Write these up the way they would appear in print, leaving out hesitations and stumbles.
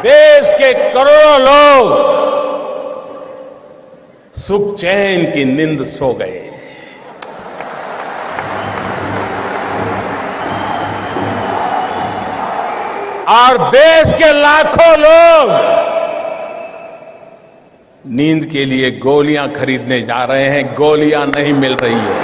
देश के करोड़ों लोग सुख चैन की नींद सो गए। और देश के लाखों लोग नींद के लिए गोलियां खरीदने जा रहे हैं, गोलियां नहीं मिल रही है।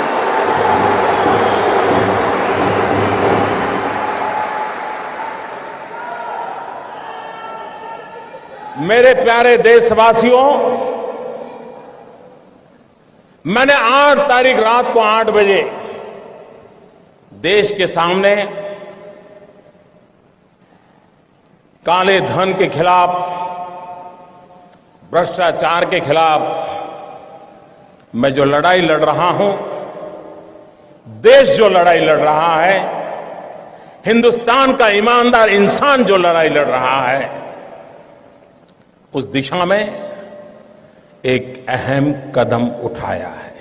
मेरे प्यारे देशवासियों, मैंने 8 तारीख रात को 8 बजे देश के सामने काले धन के खिलाफ, भ्रष्टाचार के खिलाफ मैं जो लड़ाई लड़ रहा हूं, देश जो लड़ाई लड़ रहा है, हिंदुस्तान का ईमानदार इंसान जो लड़ाई लड़ रहा है, उस दिशा में एक अहम कदम उठाया है।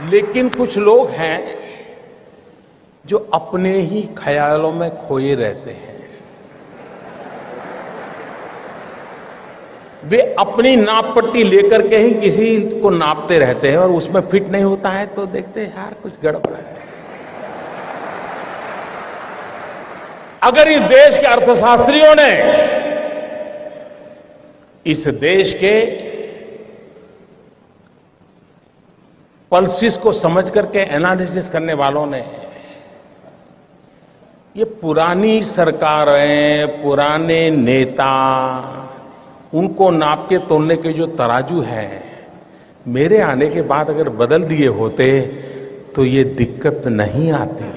लेकिन कुछ लोग हैं जो अपने ही ख्यालों में खोए रहते हैं। वे अपनी नाप पट्टी लेकर के ही किसी को नापते रहते हैं और उसमें फिट नहीं होता है तो देखते हैं यार कुछ गड़बड़ है। अगर इस देश के अर्थशास्त्रियों ने, इस देश के पल्सिस को समझ करके एनालिसिस करने वालों ने, ये पुरानी सरकारें, पुराने नेता, उनको नाप के तोलने के जो तराजू है, मेरे आने के बाद अगर बदल दिए होते तो ये दिक्कत नहीं आती।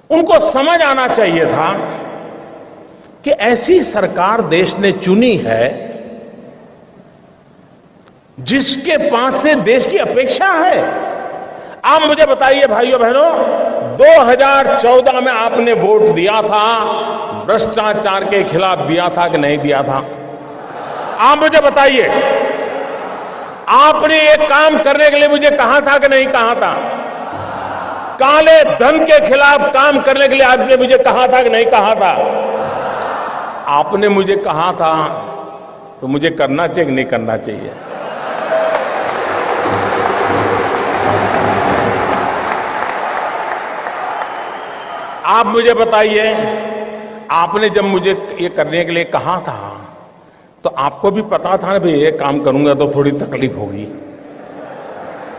उनको समझ आना चाहिए था कि ऐसी सरकार देश ने चुनी है जिसके पास से देश की अपेक्षा है। आप मुझे बताइए भाइयों बहनों, 2014 में आपने वोट दिया था, भ्रष्टाचार के खिलाफ दिया था कि नहीं दिया था? आप मुझे बताइए, आपने एक काम करने के लिए मुझे कहा था कि नहीं कहा था? काले धन के खिलाफ काम करने के लिए आपने मुझे कहा था कि नहीं कहा था? आपने मुझे कहा था तो मुझे करना चाहिए कि नहीं करना चाहिए? आप मुझे बताइए, आपने जब मुझे ये करने के लिए कहा था तो आपको भी पता था ना भाई ये काम करूंगा तो थोड़ी तकलीफ होगी,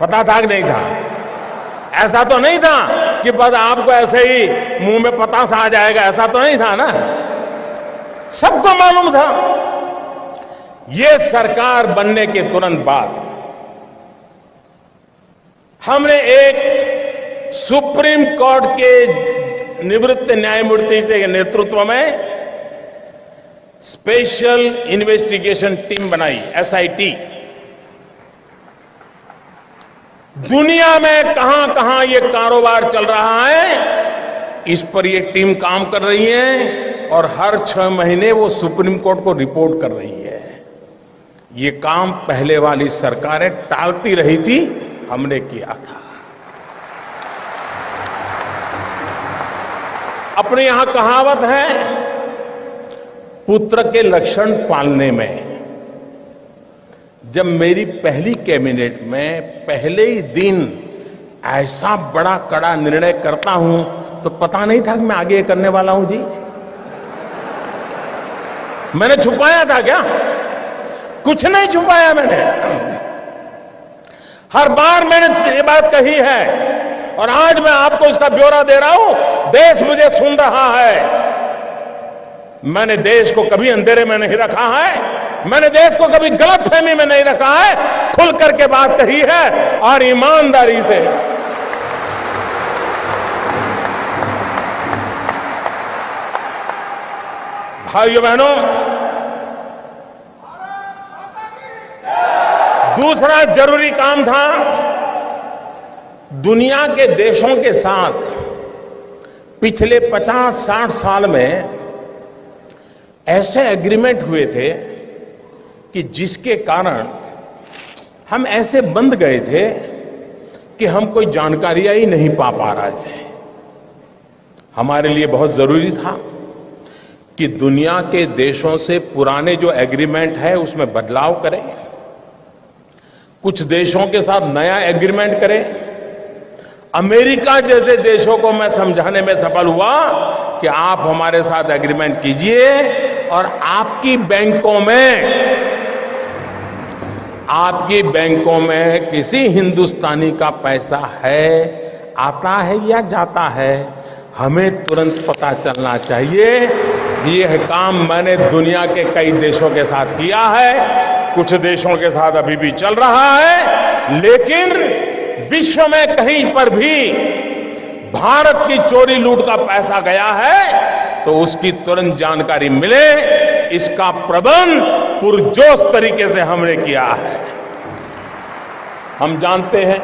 पता था कि नहीं था? ऐसा तो नहीं था कि बस आपको ऐसे ही मुंह में पतास आ जाएगा, ऐसा तो नहीं था ना, सबको मालूम था। ये सरकार बनने के तुरंत बाद हमने एक सुप्रीम कोर्ट के निवृत्त न्यायमूर्ति के नेतृत्व में स्पेशल इन्वेस्टिगेशन टीम बनाई, SIT। दुनिया में कहां कहां ये कारोबार चल रहा है, इस पर ये टीम काम कर रही है और हर 6 महीने वो सुप्रीम कोर्ट को रिपोर्ट कर रही है। ये काम पहले वाली सरकारें टालती रही थी, हमने किया था। अपने यहां कहावत है, पुत्र के लक्षण पालने में। जब मेरी पहली कैबिनेट में पहले ही दिन ऐसा बड़ा कड़ा निर्णय करता हूं तो पता नहीं था कि मैं आगे करने वाला हूं जी। मैंने छुपाया था क्या? कुछ नहीं छुपाया मैंने। हर बार मैंने ये बात कही है और आज मैं आपको इसका ब्यौरा दे रहा हूं। देश मुझे सुन रहा है। मैंने देश को कभी अंधेरे में नहीं रखा है, मैंने देश को कभी गलतफहमी में नहीं रखा है, खुल करके बात कही है और ईमानदारी से। भाइयों बहनों, दूसरा जरूरी काम था, दुनिया के देशों के साथ पिछले 50-60 साल में ऐसे एग्रीमेंट हुए थे कि जिसके कारण हम ऐसे बंद गए थे कि हम कोई जानकारियां ही नहीं पा रहे थे। हमारे लिए बहुत जरूरी था कि दुनिया के देशों से पुराने जो एग्रीमेंट है उसमें बदलाव करें, कुछ देशों के साथ नया एग्रीमेंट करें। अमेरिका जैसे देशों को मैं समझाने में सफल हुआ कि आप हमारे साथ एग्रीमेंट कीजिए और आपकी बैंकों में किसी हिंदुस्तानी का पैसा है, आता है या जाता है, हमें तुरंत पता चलना चाहिए। यह काम मैंने दुनिया के कई देशों के साथ किया है, कुछ देशों के साथ अभी भी चल रहा है, लेकिन विश्व में कहीं पर भी भारत की चोरी लूट का पैसा गया है तो उसकी तुरंत जानकारी मिले, इसका प्रबंध पुरजोश तरीके से हमने किया है। हम जानते हैं,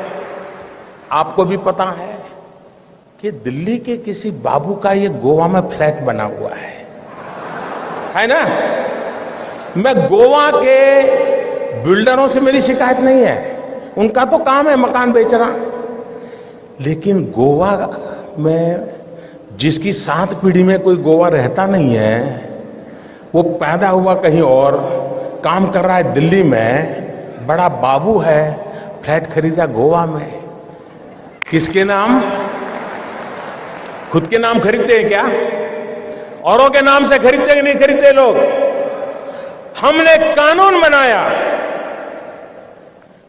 आपको भी पता है कि दिल्ली के किसी बाबू का ये गोवा में फ्लैट बना हुआ है ना। मैं गोवा के बिल्डरों से मेरी शिकायत नहीं है, उनका तो काम है मकान बेचना, लेकिन गोवा में जिसकी 7 पीढ़ी में कोई गोवा रहता नहीं है, वो पैदा हुआ कहीं और, काम कर रहा है दिल्ली में, बड़ा बाबू है, फ्लैट खरीदा गोवा में। किसके नाम? खुद के नाम खरीदते हैं क्या? औरों के नाम से खरीदते कि नहीं खरीदते लोग? हमने कानून बनाया,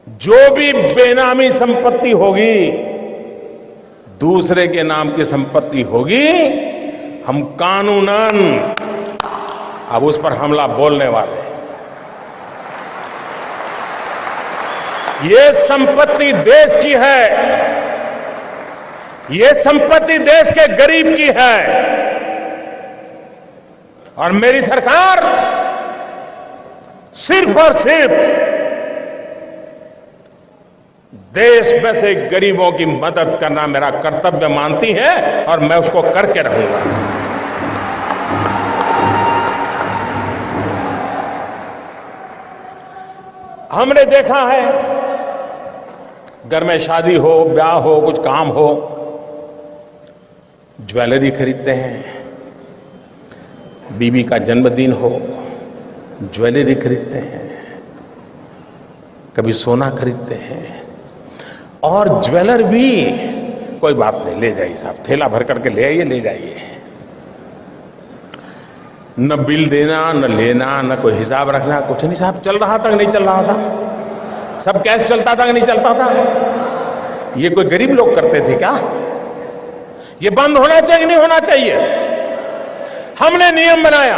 जो भी बेनामी संपत्ति होगी, दूसरे के नाम की संपत्ति होगी, हम कानूनन अब उस पर हमला बोलने वाले। ये संपत्ति देश की है, ये संपत्ति देश के गरीब की है, और मेरी सरकार सिर्फ और सिर्फ देश में से गरीबों की मदद करना मेरा कर्तव्य मानती है, और मैं उसको करके रहूंगा। हमने देखा है, घर में शादी हो, ब्याह हो, कुछ काम हो, ज्वेलरी खरीदते हैं, बीवी का जन्मदिन हो, ज्वेलरी खरीदते हैं, कभी सोना खरीदते हैं, और ज्वेलर भी कोई बात नहीं, ले जाइए साहब, थैला भर करके ले आइए, ले जाइए, न बिल देना, न लेना, न कोई हिसाब रखना, कुछ नहीं साहब। चल रहा था कि नहीं चल रहा था? सब कैश चलता था कि नहीं चलता था? ये कोई गरीब लोग करते थे क्या? ये बंद होना चाहिए कि नहीं होना चाहिए? हमने नियम बनाया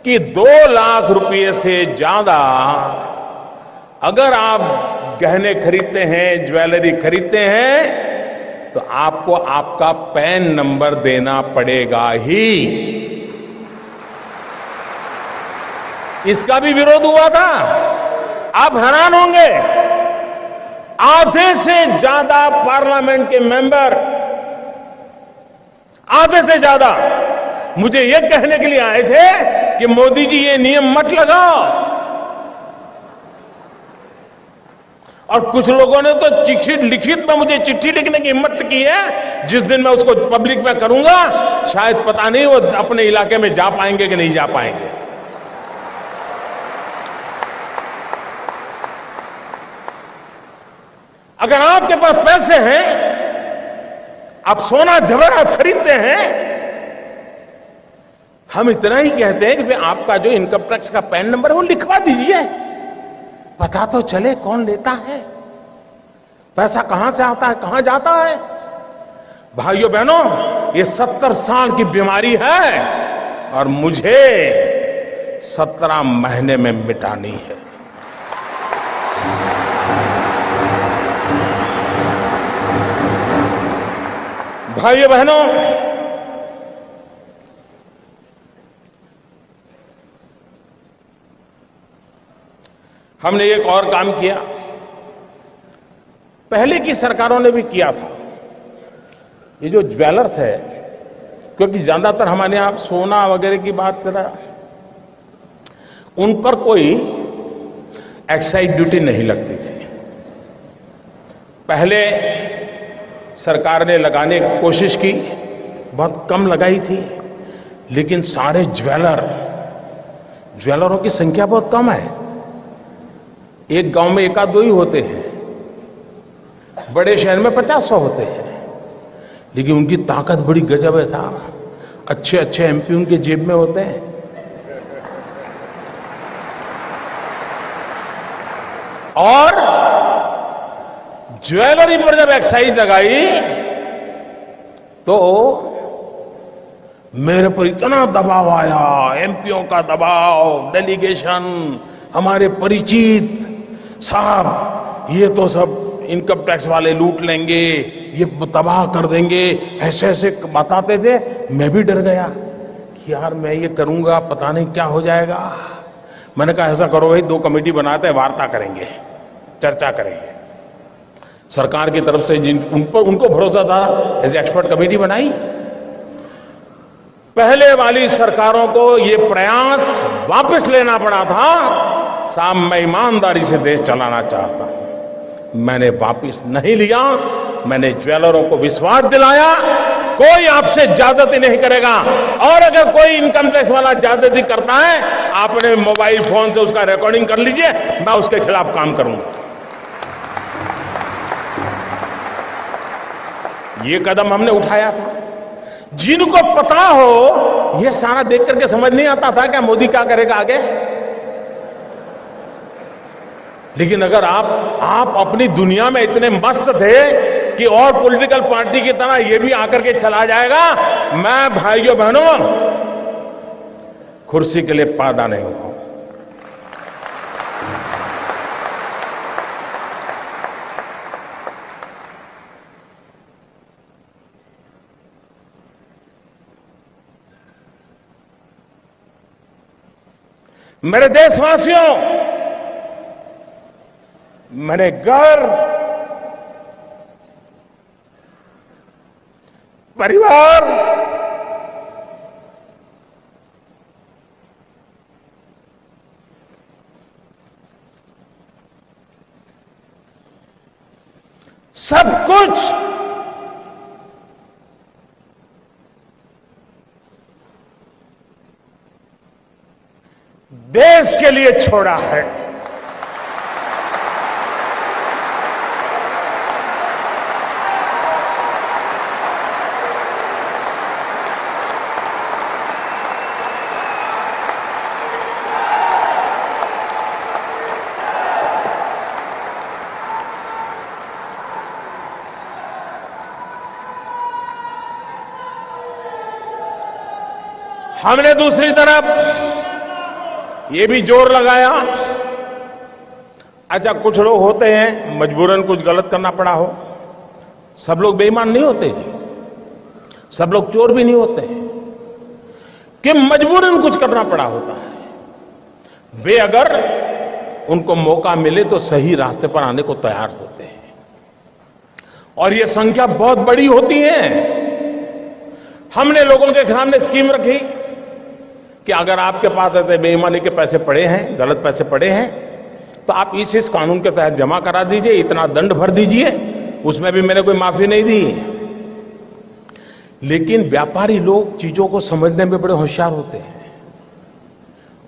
कि 2 लाख रुपए से ज्यादा अगर आप गहने खरीदते हैं, ज्वेलरी खरीदते हैं, तो आपको आपका पैन नंबर देना पड़ेगा ही। इसका भी विरोध हुआ था। आप हैरान होंगे, आधे से ज्यादा पार्लियामेंट के मेंबर, आधे से ज्यादा मुझे यह कहने के लिए आए थे कि मोदी जी ये नियम मत लगाओ, और कुछ लोगों ने तो चिट्ठी लिखित में मुझे चिट्ठी लिखने की हिम्मत की है। जिस दिन मैं उसको पब्लिक में करूंगा, शायद पता नहीं वो अपने इलाके में जा पाएंगे कि नहीं जा पाएंगे। अगर आपके पास पैसे हैं, आप सोना जवेरात खरीदते हैं, हम इतना ही कहते हैं कि भाई आपका जो इनकम टैक्स का पैन नंबर है वो लिखवा दीजिए, पता तो चले कौन लेता है, पैसा कहां से आता है, कहां जाता है। भाइयों बहनों, ये 70 साल की बीमारी है और मुझे 17 महीने में मिटानी है। भाइयों बहनों, हमने एक और काम किया, पहले की सरकारों ने भी किया था। ये जो ज्वेलर्स है, क्योंकि ज्यादातर हमारे यहां सोना वगैरह की बात करा, उन पर कोई एक्साइज ड्यूटी नहीं लगती थी। पहले सरकार ने लगाने की कोशिश की, बहुत कम लगाई थी, लेकिन सारे ज्वेलरों की संख्या बहुत कम है। एक गांव में एक आध दो ही होते हैं, बड़े शहर में 50-100 होते हैं, लेकिन उनकी ताकत बड़ी गजब है साहब। अच्छे अच्छे एमपी उनके जेब में होते हैं। और ज्वेलरी पर जब एक्साइज लगाई तो मेरे पर इतना दबाव आया, एमपीओ का दबाव, डेलीगेशन, हमारे परिचित, साहब ये तो सब इनकम टैक्स वाले लूट लेंगे, ये तबाह कर देंगे, ऐसे ऐसे बताते थे। मैं भी डर गया कि यार मैं ये करूंगा पता नहीं क्या हो जाएगा। मैंने कहा ऐसा करो भाई, 2 कमेटी बनाते हैं, वार्ता करेंगे, चर्चा करेंगे। सरकार की तरफ से उनको भरोसा था, ऐसे एक्सपर्ट कमेटी बनाई। पहले वाली सरकारों को ये प्रयास वापस लेना पड़ा था। साहब मैं ईमानदारी से देश चलाना चाहता हूं, मैंने वापस नहीं लिया। मैंने ज्वेलरों को विश्वास दिलाया कोई आपसे ज्यादती नहीं करेगा, और अगर कोई इनकम टैक्स वाला ज्यादती करता है, आपने मोबाइल फोन से उसका रिकॉर्डिंग कर लीजिए, मैं उसके खिलाफ काम करूंगा। ये कदम हमने उठाया था। जिनको पता हो, ये सारा देख करके समझ नहीं आता था क्या मोदी क्या करेगा आगे। लेकिन अगर आप अपनी दुनिया में इतने मस्त थे कि और पॉलिटिकल पार्टी की तरह ये भी आकर के चला जाएगा, मैं भाइयों बहनों कुर्सी के लिए पैदा नहीं हुआ। मेरे देशवासियों, मैंने घर, परिवार, सब कुछ देश के लिए छोड़ा है। हमने दूसरी तरफ ये भी जोर लगाया, अच्छा कुछ लोग होते हैं मजबूरन कुछ गलत करना पड़ा हो। सब लोग बेईमान नहीं होते जी, सब लोग चोर भी नहीं होते कि मजबूरन कुछ करना पड़ा होता है। वे अगर उनको मौका मिले तो सही रास्ते पर आने को तैयार होते हैं, और ये संख्या बहुत बड़ी होती है। हमने लोगों के सामने स्कीम रखी कि अगर आपके पास ऐसे बेईमानी के पैसे पड़े हैं, गलत पैसे पड़े हैं, तो आप इस कानून के तहत जमा करा दीजिए, इतना दंड भर दीजिए। उसमें भी मैंने कोई माफी नहीं दी। लेकिन व्यापारी लोग चीजों को समझने में बड़े होशियार होते हैं।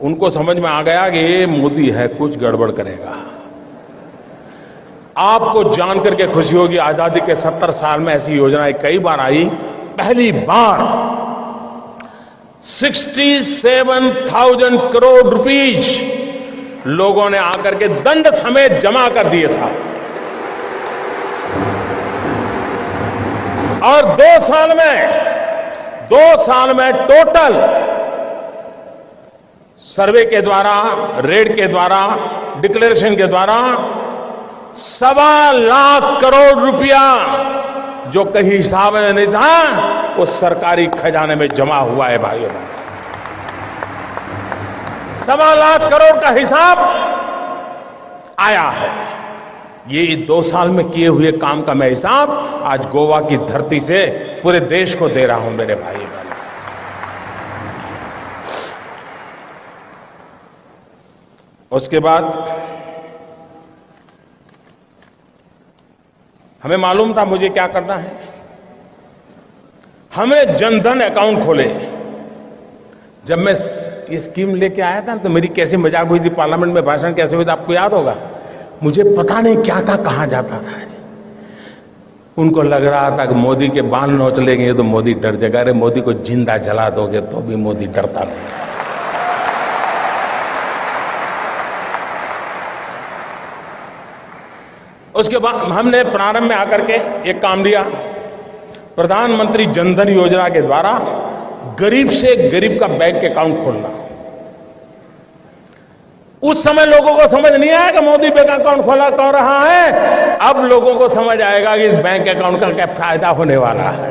उनको समझ में आ गया कि ये मोदी है, कुछ गड़बड़ करेगा। आपको जानकर करके खुशी होगी, आजादी के 70 साल में ऐसी योजनाएं कई बार आई। पहली बार 67,000 करोड़ रुपीज लोगों ने आकर के दंड समेत जमा कर दिए साहब। और 2 साल में टोटल सर्वे के द्वारा, रेड के द्वारा, डिक्लेरेशन के द्वारा 1.25 लाख करोड़ रुपया जो कहीं हिसाब में नहीं था, वो सरकारी खजाने में जमा हुआ है भाइयों। 1.25 लाख करोड़ का हिसाब आया है। ये 2 साल में किए हुए काम का मैं हिसाब आज गोवा की धरती से पूरे देश को दे रहा हूं मेरे भाई। उसके बाद हमें मालूम था मुझे क्या करना है। हमने जनधन अकाउंट खोले। जब मैं ये स्कीम लेके आया था तो मेरी कैसी मजाक हुई थी, पार्लियामेंट में भाषण कैसे हुई थी आपको याद होगा। मुझे पता नहीं क्या क्या कहा जाता था। उनको लग रहा था कि मोदी के बाल नोच लेंगे तो मोदी डर जाएगा। अरे मोदी को जिंदा जला दोगे तो भी मोदी डरता नहीं। उसके बाद हमने प्रारंभ में आकर के एक काम लिया, प्रधानमंत्री जनधन योजना के द्वारा गरीब से गरीब का बैंक अकाउंट खोलना। उस समय लोगों को समझ नहीं आया कि मोदी बैंक अकाउंट खोला कौन रहा है। अब लोगों को समझ आएगा कि इस बैंक अकाउंट का क्या फायदा होने वाला है।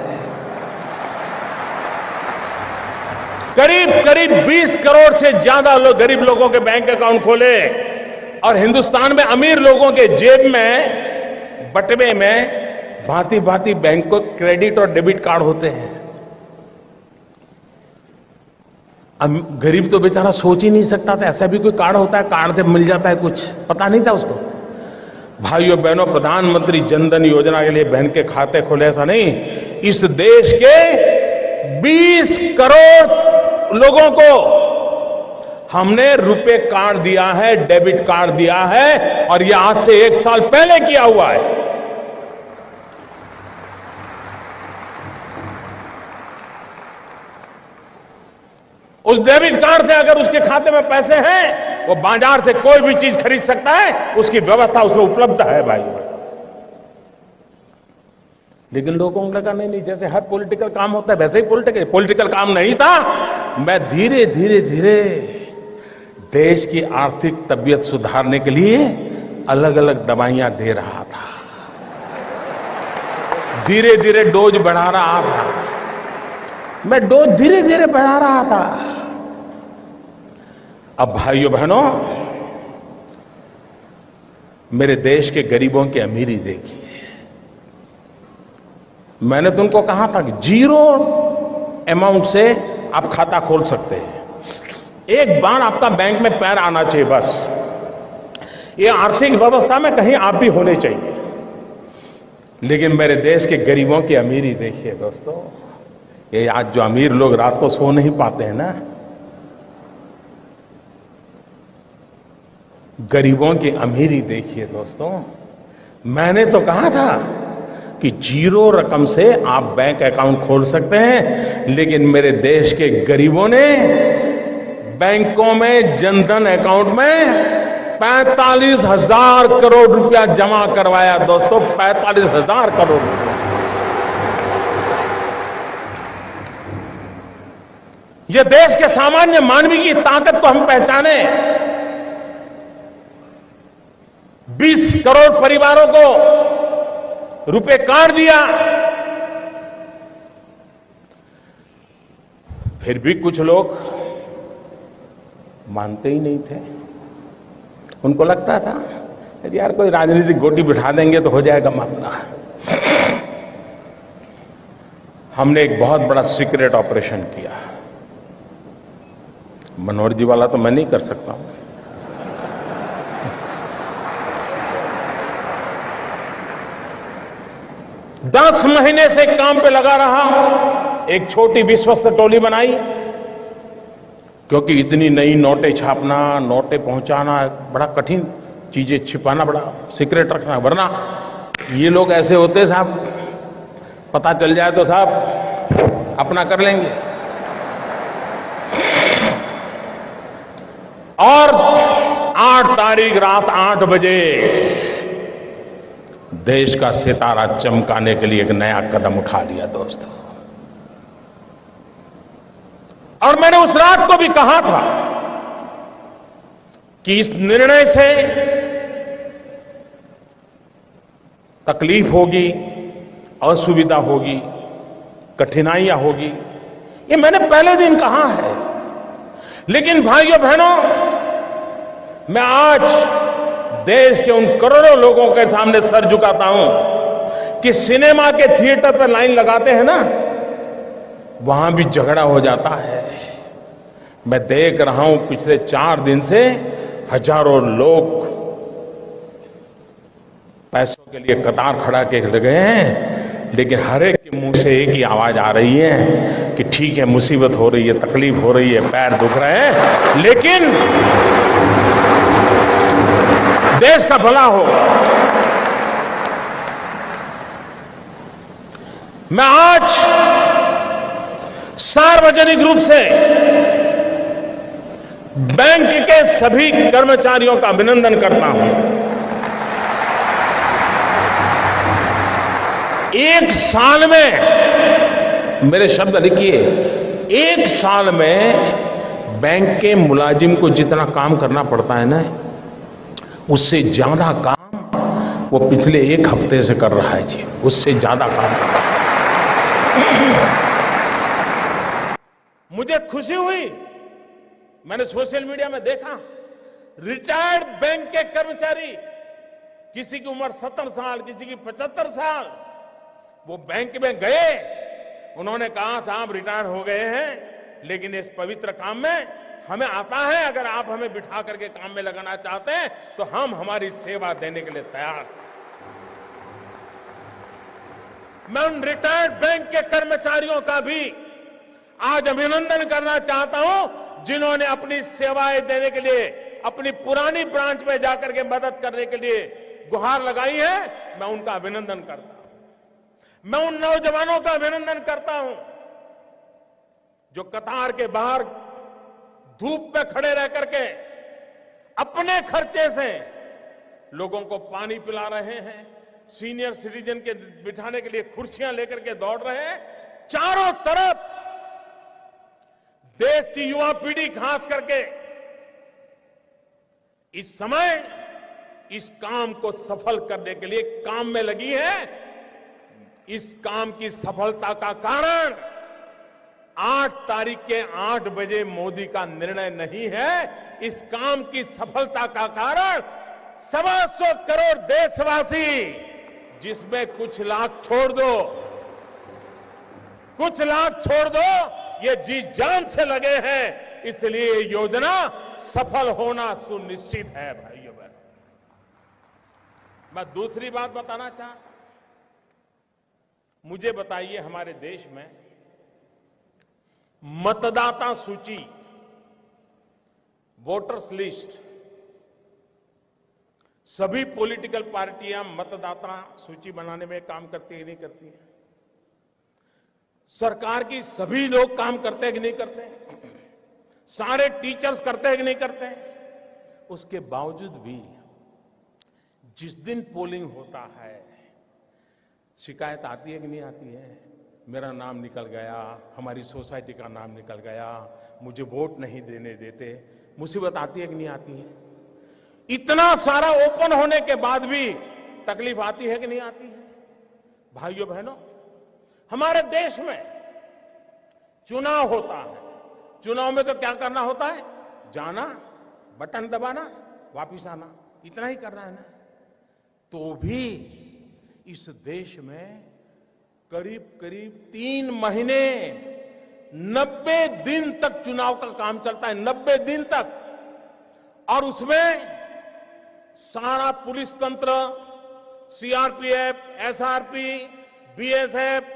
करीब करीब 20 करोड़ से ज्यादा गरीब लोगों के बैंक अकाउंट खोले और हिंदुस्तान में अमीर लोगों के जेब में बटवे में भांति भांति बैंक को क्रेडिट और डेबिट कार्ड होते हैं। गरीब तो बेचारा सोच ही नहीं सकता था ऐसा भी कोई कार्ड होता है, कार्ड से मिल जाता है कुछ, पता नहीं था उसको। भाइयों बहनों, प्रधानमंत्री जनधन योजना के लिए बहन के खाते खोले ऐसा नहीं, इस देश के 20 करोड़ लोगों को हमने रुपए कार्ड दिया है, डेबिट कार्ड दिया है और यह आज से 1 साल पहले किया हुआ है। उस डेबिट कार्ड से अगर उसके खाते में पैसे हैं, वो बाजार से कोई भी चीज खरीद सकता है, उसकी व्यवस्था उसमें उपलब्ध है भाई। लेकिन लोगों को लगा नहीं, जैसे हर पॉलिटिकल काम होता है वैसे ही पॉलिटिकल काम नहीं था। मैं धीरे धीरे धीरे देश की आर्थिक तबीयत सुधारने के लिए अलग अलग दवाइयां दे रहा था, धीरे धीरे डोज बढ़ा रहा था। मैं डोज धीरे धीरे बढ़ा रहा था। अब भाइयों बहनों, मेरे देश के गरीबों की अमीरी देखिए। मैंने तुमको कहा था कि 0 अमाउंट से आप खाता खोल सकते हैं। एक बार आपका बैंक में पैर आना चाहिए बस। ये आर्थिक व्यवस्था में कहीं आप भी होने चाहिए। लेकिन मेरे देश के गरीबों की अमीरी देखिए दोस्तों। ये आज जो अमीर लोग रात को सो नहीं पाते हैं ना, गरीबों की अमीरी देखिए दोस्तों। मैंने तो कहा था कि 0 रकम से आप बैंक अकाउंट खोल सकते हैं, लेकिन मेरे देश के गरीबों ने बैंकों में जनधन अकाउंट में 45,000 करोड़ रुपया जमा करवाया दोस्तों। 45,000 करोड़ रुपया। यह देश के सामान्य मानवी की ताकत को हम पहचाने। 20 करोड़ परिवारों को रुपए कार्ड दिया। फिर भी कुछ लोग मानते ही नहीं थे। उनको लगता था यार कोई राजनीतिक गोटी बिठा देंगे तो हो जाएगा मामला। हमने एक बहुत बड़ा सीक्रेट ऑपरेशन किया। मनोहर जी वाला तो मैं नहीं कर सकता हूं। दस महीने से काम पे लगा रहा। एक छोटी विश्वस्त टोली बनाई, क्योंकि इतनी नई नोटें छापना, नोटें पहुंचाना बड़ा कठिन, चीजें छिपाना बड़ा सीक्रेट रखना, वरना ये लोग ऐसे होते साहब, पता चल जाए तो साहब अपना कर लेंगे। और 8 तारीख रात 8 बजे देश का सितारा चमकाने के लिए एक नया कदम उठा लिया दोस्तों। और मैंने उस रात को भी कहा था कि इस निर्णय से तकलीफ होगी, असुविधा होगी, कठिनाइयां होगी, ये मैंने पहले दिन कहा है। लेकिन भाइयों बहनों, मैं आज देश के उन करोड़ों लोगों के सामने सर झुकाता हूं कि सिनेमा के थिएटर पर लाइन लगाते हैं ना, वहां भी झगड़ा हो जाता है। मैं देख रहा हूं पिछले 4 दिन से हजारों लोग पैसों के लिए कतार खड़ा के लगे हैं, लेकिन हर एक के मुंह से एक ही आवाज आ रही है कि ठीक है, मुसीबत हो रही है, तकलीफ हो रही है, पैर दुख रहे हैं, लेकिन देश का भला हो। मैं आज सार्वजनिक रूप से बैंक के सभी कर्मचारियों का अभिनंदन करता हूं। एक साल में, मेरे शब्द लिखिए, एक साल में बैंक के मुलाजिम को जितना काम करना पड़ता है ना, उससे ज्यादा काम वो पिछले एक हफ्ते से कर रहा है जी, उससे ज्यादा काम कर रहा है। मुझे खुशी हुई, मैंने सोशल मीडिया में देखा, रिटायर्ड बैंक के कर्मचारी, किसी की उम्र 70 साल, किसी की 75 साल, वो बैंक में गए, उन्होंने कहा साहब रिटायर हो गए हैं, लेकिन इस पवित्र काम में हमें आता है, अगर आप हमें बिठा करके काम में लगाना चाहते हैं तो हम हमारी सेवा देने के लिए तैयार हैं। मैं उन रिटायर्ड बैंक के कर्मचारियों का भी आज अभिनंदन करना चाहता हूं, जिन्होंने अपनी सेवाएं देने के लिए अपनी पुरानी ब्रांच में जाकर के मदद करने के लिए गुहार लगाई है। मैं उनका अभिनंदन करता हूं। मैं उन नौजवानों का अभिनंदन करता हूं जो कतार के बाहर धूप में खड़े रह करके अपने खर्चे से लोगों को पानी पिला रहे हैं, सीनियर सिटीजन के बिठाने के लिए कुर्सियां लेकर के दौड़ रहे हैं। चारों तरफ देश की युवा पीढ़ी खास करके इस समय इस काम को सफल करने के लिए काम में लगी है। इस काम की सफलता का कारण 8 तारीख के 8 बजे मोदी का निर्णय नहीं है। इस काम की सफलता का कारण 125 करोड़ देशवासी, जिसमें कुछ लाख छोड़ दो, कुछ लाख छोड़ दो, ये जी जान से लगे हैं, इसलिए ये योजना सफल होना सुनिश्चित है। भाइयों बहनों, मैं दूसरी बात बताना चाहता, मुझे बताइए, हमारे देश में मतदाता सूची, वोटर्स लिस्ट, सभी पॉलिटिकल पार्टियां मतदाता सूची बनाने में काम करती है, नहीं करती है? सरकार की सभी लोग काम करते हैं कि नहीं करते? सारे टीचर्स करते हैं कि नहीं करते? उसके बावजूद भी जिस दिन पोलिंग होता है, शिकायत आती है कि नहीं आती है? मेरा नाम निकल गया, हमारी सोसाइटी का नाम निकल गया, मुझे वोट नहीं देने देते। मुसीबत आती है कि नहीं आती है? इतना सारा ओपन होने के बाद भी तकलीफ आती है कि नहीं आती है? भाइयों बहनों, हमारे देश में चुनाव होता है। चुनाव में तो क्या करना होता है? जाना, बटन दबाना, वापिस आना, इतना ही करना है ना। तो भी इस देश में करीब करीब 3 महीने 90 दिन तक चुनाव का काम चलता है, 90 दिन तक। और उसमें सारा पुलिस तंत्र, सीआरपीएफ, एसआरपी, बीएसएफ,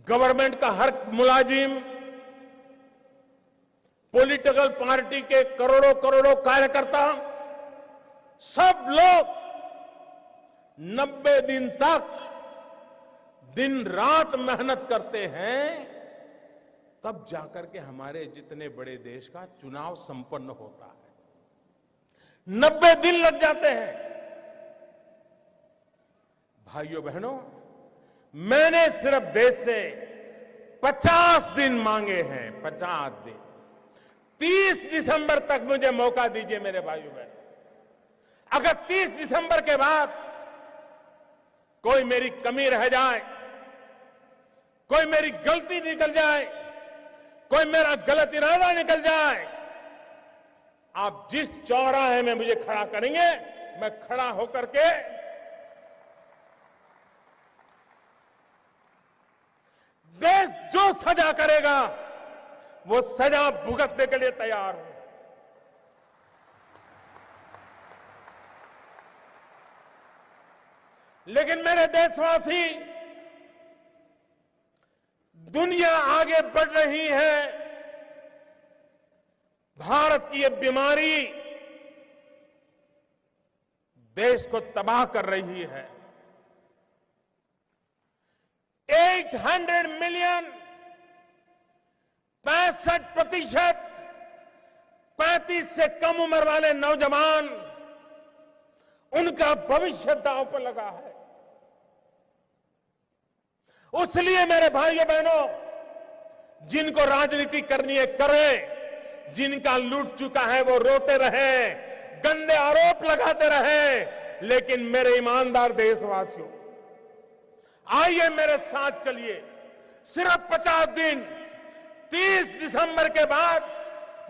गवर्नमेंट का हर मुलाजिम, पॉलिटिकल पार्टी के करोड़ों करोड़ों कार्यकर्ता, सब लोग 90 दिन तक दिन रात मेहनत करते हैं, तब जाकर के हमारे जितने बड़े देश का चुनाव संपन्न होता है। 90 दिन लग जाते हैं। भाइयों बहनों, मैंने सिर्फ देश से 50 दिन मांगे हैं, 50 दिन। 30 दिसंबर तक मुझे मौका दीजिए मेरे भाइयों बहनों। अगर 30 दिसंबर के बाद कोई मेरी कमी रह जाए, कोई मेरी गलती निकल जाए, कोई मेरा गलत इरादा निकल जाए, आप जिस चौराहे में मुझे खड़ा करेंगे, मैं खड़ा होकर के देश जो सजा करेगा वो सजा भुगतने के लिए तैयार हूं। लेकिन मेरे देशवासी, दुनिया आगे बढ़ रही है, भारत की ये बीमारी देश को तबाह कर रही है। 800 मिलियन, 65%, 35 से कम उम्र वाले नौजवान, उनका भविष्य दांव पर लगा है। इसलिए मेरे भाइयों बहनों, जिनको राजनीति करनी है करें, जिनका लूट चुका है वो रोते रहे, गंदे आरोप लगाते रहे, लेकिन मेरे ईमानदार देशवासियों, आइए मेरे साथ चलिए। सिर्फ 50 दिन, 30 दिसंबर के बाद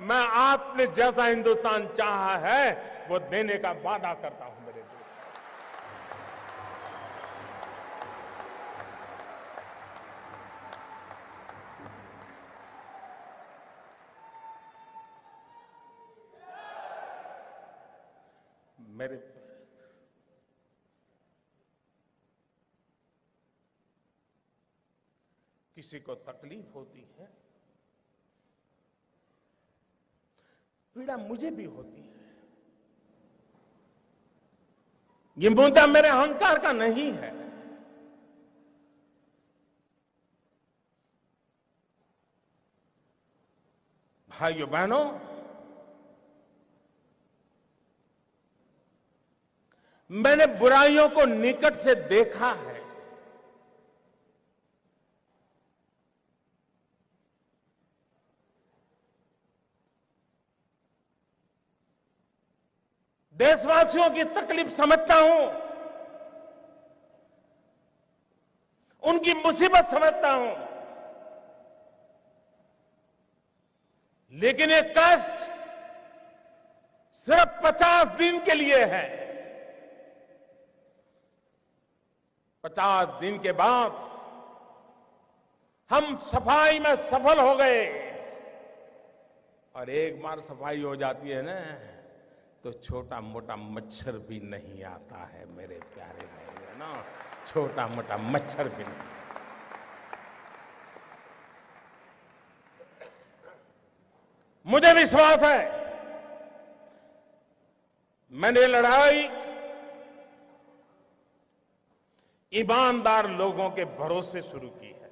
मैं आपने जैसा हिंदुस्तान चाहा है वो देने का वादा करता हूं मेरे देश। मेरे किसी को तकलीफ होती है, पीड़ा मुझे भी होती है। ये मुद्दा मेरे अहंकार का नहीं है। भाइयों बहनों, मैंने बुराइयों को निकट से देखा है। देशवासियों की तकलीफ समझता हूं, उनकी मुसीबत समझता हूं, लेकिन ये कष्ट सिर्फ 50 दिन के लिए है। 50 दिन के बाद हम सफाई में सफल हो गए, और एक बार सफाई हो जाती है ना, तो छोटा मोटा मच्छर भी नहीं आता है मेरे प्यारे भाई, है ना, छोटा मोटा मच्छर भी नहीं। मुझे विश्वास है, मैंने लड़ाई ईमानदार लोगों के भरोसे शुरू की है,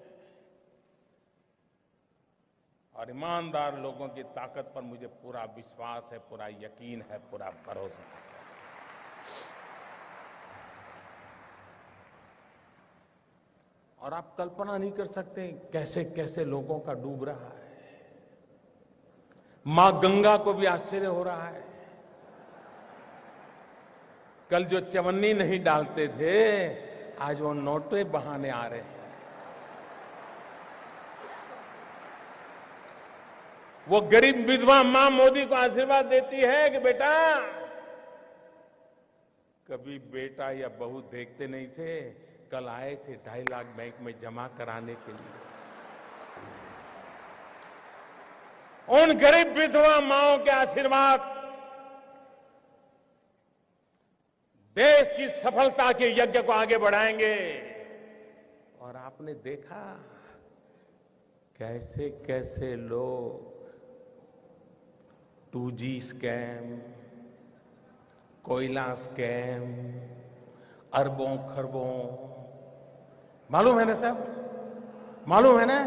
और ईमानदार लोगों की ताकत पर मुझे पूरा विश्वास है, पूरा यकीन है, पूरा भरोसा है। और आप कल्पना नहीं कर सकते कैसे कैसे लोगों का डूब रहा है। मां गंगा को भी आश्चर्य हो रहा है। कल जो चवन्नी नहीं डालते थे, आज वो नोटे बहाने आ रहे हैं। वो गरीब विधवा मां मोदी को आशीर्वाद देती है कि बेटा, कभी बेटा या बहू देखते नहीं थे, कल आए थे 2.5 लाख बैंक में जमा कराने के लिए। उन गरीब विधवा माओं के आशीर्वाद देश की सफलता के यज्ञ को आगे बढ़ाएंगे। और आपने देखा कैसे कैसे लोग 2G स्कैम, कोयला स्कैम, अरबों खरबों, मालूम है ना साहब, मालूम है ना।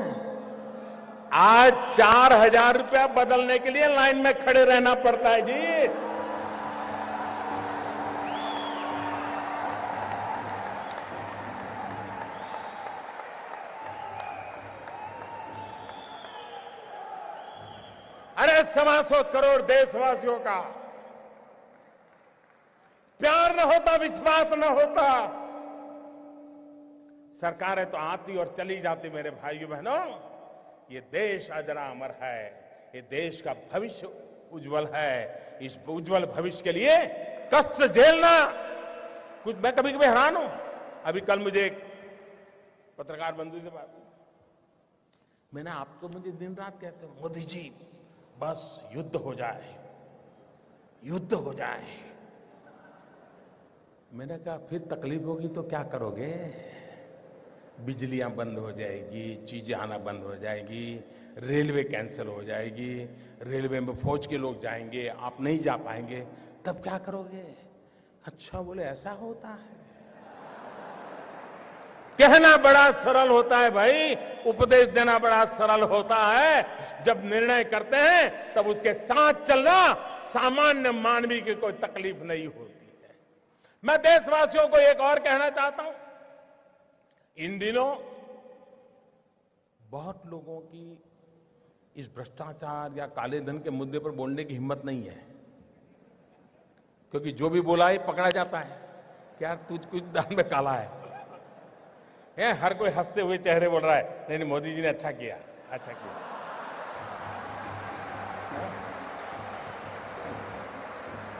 आज 4,000 रुपया बदलने के लिए लाइन में खड़े रहना पड़ता है जी। अरे 125 करोड़ देशवासियों का प्यार न होता, विश्वास न होता, सरकारें तो आती और चली जाती। मेरे भाइयों बहनों, ये देश अजरा अमर है, ये देश का भविष्य उज्जवल है। इस उज्जवल भविष्य के लिए कष्ट झेलना, कुछ मैं कभी कभी हैरान हूं। अभी कल मुझे एक पत्रकार बंधु से बात हुई, मैंने, आप तो मुझे दिन रात कहते हो मोदी जी बस युद्ध हो जाए, युद्ध हो जाए। मैंने कहा फिर तकलीफ होगी तो क्या करोगे? बिजलियां बंद हो जाएगी, चीजें आना बंद हो जाएगी, रेलवे कैंसिल हो जाएगी, रेलवे में फौज के लोग जाएंगे, आप नहीं जा पाएंगे, तब क्या करोगे? अच्छा, बोले ऐसा होता है। कहना बड़ा सरल होता है भाई, उपदेश देना बड़ा सरल होता है। जब निर्णय करते हैं तब उसके साथ चलना सामान्य मानवी की कोई तकलीफ नहीं होती है। मैं देशवासियों को एक और कहना चाहता हूं, इन दिनों बहुत लोगों की इस भ्रष्टाचार या काले धन के मुद्दे पर बोलने की हिम्मत नहीं है, क्योंकि जो भी बोला है पकड़ा जाता है। क्या तुझ कुछ दान में काला है? हर कोई हंसते हुए चेहरे बोल रहा है, नहीं नहीं मोदी जी ने अच्छा किया, अच्छा किया।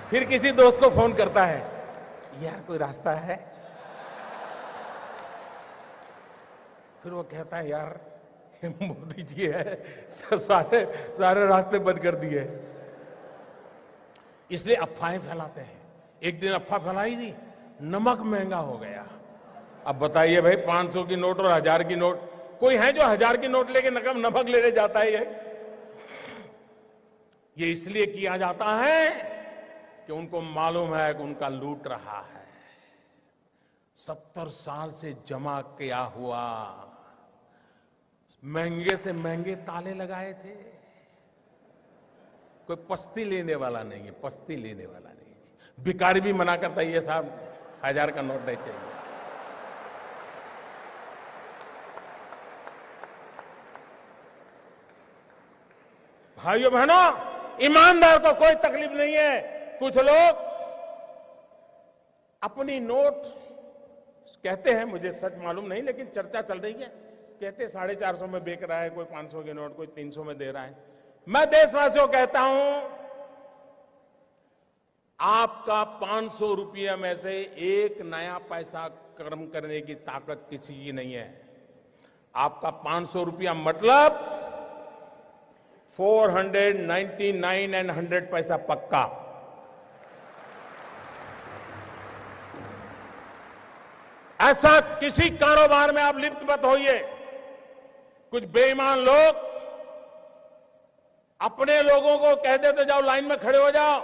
फिर किसी दोस्त को फोन करता है, यार कोई रास्ता है? फिर वो कहता है, यार मोदी जी है, सारे रास्ते बंद कर दिए। इसलिए अफवाहें फैलाते हैं। एक दिन अफवाह फैलाई थी, नमक महंगा हो गया। अब बताइए भाई, 500 की नोट और 1000 की नोट, कोई है जो 1000 की नोट लेके नमक लेने जाता है? ये इसलिए किया जाता है कि उनको मालूम है कि उनका लूट रहा है। 70 साल से जमा किया हुआ महंगे से महंगे ताले लगाए थे। कोई पस्ती लेने वाला नहीं है, पस्ती लेने वाला नहीं है। भिखारी भी मना करता है, ये साहब 1000 का नोट नहीं चाहिए। भाइयों बहनों, ईमानदार को कोई तकलीफ नहीं है। कुछ लोग अपनी नोट कहते हैं, मुझे सच मालूम नहीं, लेकिन चर्चा चल रही है, कहते 450 में बेच रहा है, कोई 500 की नोट, कोई 300 में दे रहा है। मैं देशवासियों कहता हूं, आपका 500 रुपये में से एक नया पैसा कर्म करने की ताकत किसी की नहीं है। आपका 500 रुपया मतलब 499 एंड 100 पैसा पक्का। ऐसा किसी कारोबार में आप लिप्त मत होइए। कुछ बेईमान लोग अपने लोगों को कह देते, जाओ लाइन में खड़े हो जाओ,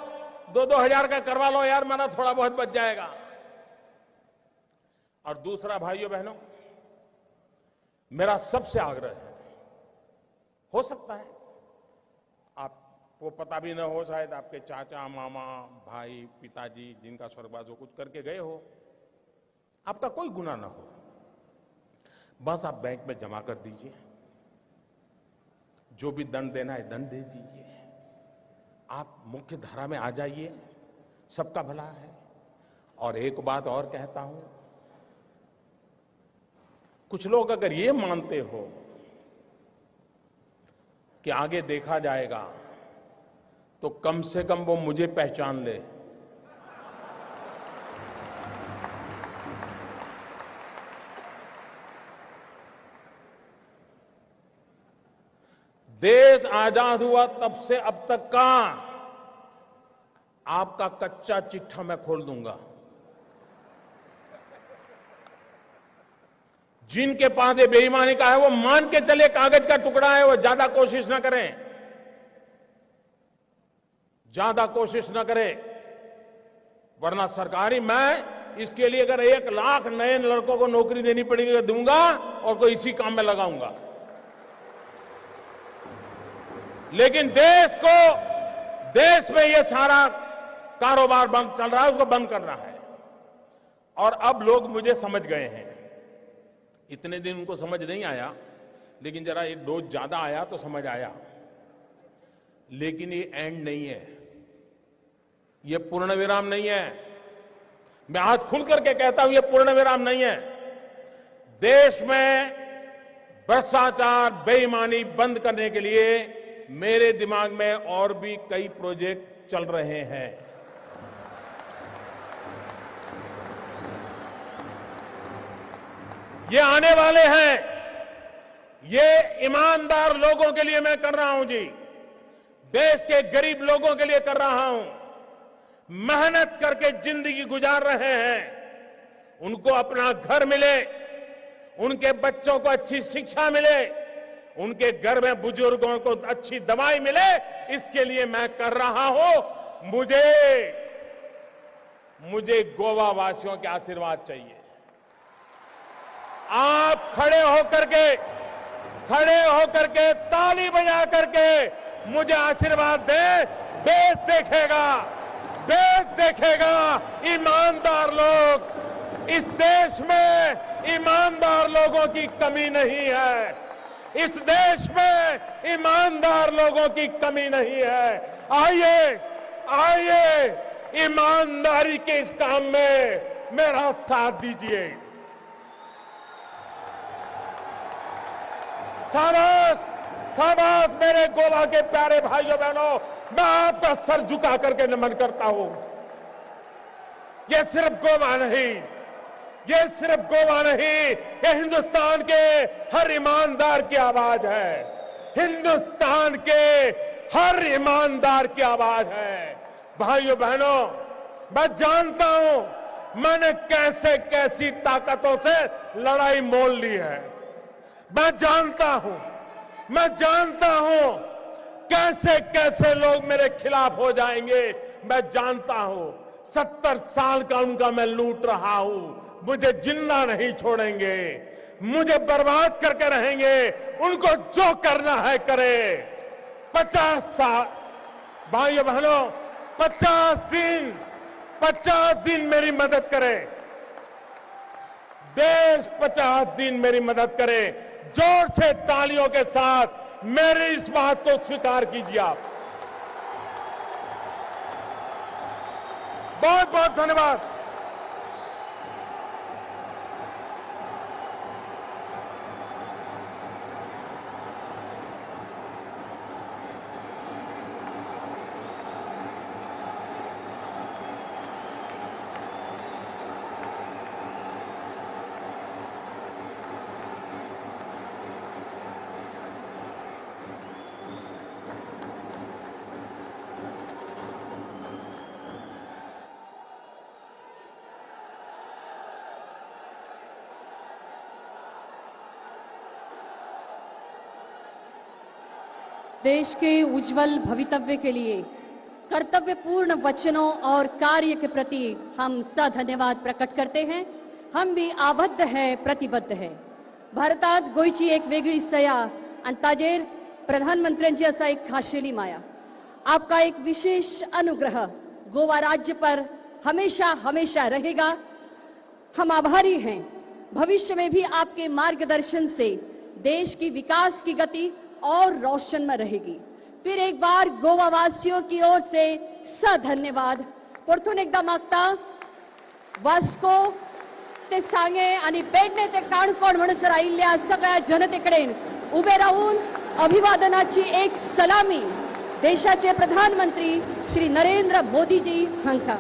2-2 हजार का करवा लो यार, मेरा थोड़ा बहुत बच जाएगा। और दूसरा, भाइयों बहनों, मेरा सबसे आग्रह है, हो सकता है आपको पता भी न हो, शायद आपके चाचा, मामा, भाई, पिताजी जिनका स्वर्गवास हो कुछ करके गए हो, आपका कोई गुनाह ना हो, बस आप बैंक में जमा कर दीजिए, जो भी दंड देना है दंड दे दीजिए, आप मुख्य धारा में आ जाइए, सबका भला है। और एक बात और कहता हूं, कुछ लोग अगर ये मानते हो कि आगे देखा जाएगा, तो कम से कम वो मुझे पहचान ले। देश आजाद हुआ तब से अब तक का आपका कच्चा चिट्ठा मैं खोल दूंगा। जिनके पास ये बेईमानी का है वो मान के चले कागज का टुकड़ा है, वो ज्यादा कोशिश ना करें, ज्यादा कोशिश ना करें, वरना सरकारी मैं इसके लिए अगर 1 लाख नए लड़कों को नौकरी देनी पड़ेगी दूंगा और कोई इसी काम में लगाऊंगा। लेकिन देश में ये सारा कारोबार बंद चल रहा है, उसको बंद करना है। और अब लोग मुझे समझ गए हैं, इतने दिन उनको समझ नहीं आया, लेकिन जरा एक डोज ज्यादा आया तो समझ आया। लेकिन ये एंड नहीं है, ये पूर्ण विराम नहीं है। मैं आज खुल करके कहता हूं, ये पूर्ण विराम नहीं है। देश में भ्रष्टाचार, बेईमानी बंद करने के लिए मेरे दिमाग में और भी कई प्रोजेक्ट चल रहे हैं। ये आने वाले हैं, ये ईमानदार लोगों के लिए मैं कर रहा हूं जी, देश के गरीब लोगों के लिए कर रहा हूं, मेहनत करके जिंदगी गुजार रहे हैं, उनको अपना घर मिले, उनके बच्चों को अच्छी शिक्षा मिले, उनके घर में बुजुर्गों को अच्छी दवाई मिले, इसके लिए मैं कर रहा हूं। मुझे गोवा वासियों के आशीर्वाद चाहिए। आप खड़े होकर के ताली बजा करके मुझे आशीर्वाद दें। देश देखेगा ईमानदार लोग। इस देश में ईमानदार लोगों की कमी नहीं है। इस देश में ईमानदार लोगों की कमी नहीं है। आइए ईमानदारी के इस काम में मेरा साथ दीजिए। शाबाश मेरे गोवा के प्यारे भाइयों बहनों, मैं आपका सर झुका करके नमन करता हूं। ये सिर्फ गोवा नहीं, ये हिंदुस्तान के हर ईमानदार की आवाज है। हिंदुस्तान के हर ईमानदार की आवाज है। भाइयों बहनों, मैं जानता हूं मैंने कैसे कैसी ताकतों से लड़ाई मोल ली है। मैं जानता हूं कैसे कैसे लोग मेरे खिलाफ हो जाएंगे। मैं जानता हूं 70 साल का उनका मैं लूट रहा हूं। मुझे जिंदा नहीं छोड़ेंगे, मुझे बर्बाद करके रहेंगे। उनको जो करना है करे। 50 साल भाइयों बहनों, 50 दिन मेरी मदद करे। देश 50 दिन मेरी मदद करे। जोर से तालियों के साथ मेरी इस बात को स्वीकार कीजिए आप। बहुत बहुत धन्यवाद। देश के उज्जवल भवितव्य के लिए कर्तव्यपूर्ण वचनों और कार्य के प्रति हम सधन्यवाद प्रकट करते हैं। हम भी आबद्ध है, प्रतिबद्ध है। भारतात गोयची एक वेगळी सया आणि ताजेर प्रधानमंत्र्यांची असा एक खाशेली माया। आपका एक विशेष अनुग्रह गोवा राज्य पर हमेशा हमेशा रहेगा। हम आभारी हैं। भविष्य में भी आपके मार्गदर्शन से देश की विकास की गति और रोशन में रहेगी। फिर एक बार गोवा वासियों की ओर से सधन्यवाद। परतून एकदा मागता वास्को ते सांगे आणि पेडणे ते काणकोण म्हणसर आयिल्ल्या सगळ्या जनतेकडे उभे राहून अभिवादनाची एक सलामी देशाचे प्रधानमंत्री श्री नरेंद्र मोदीजी हांका।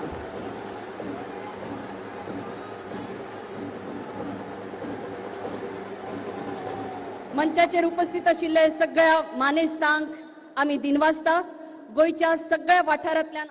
मंचाचेर उपस्थित आशिल्ले सगळ्या मानेस्तांक आम्ही दिनवासता गोयच्या सगळ्या वाठारांतल्यान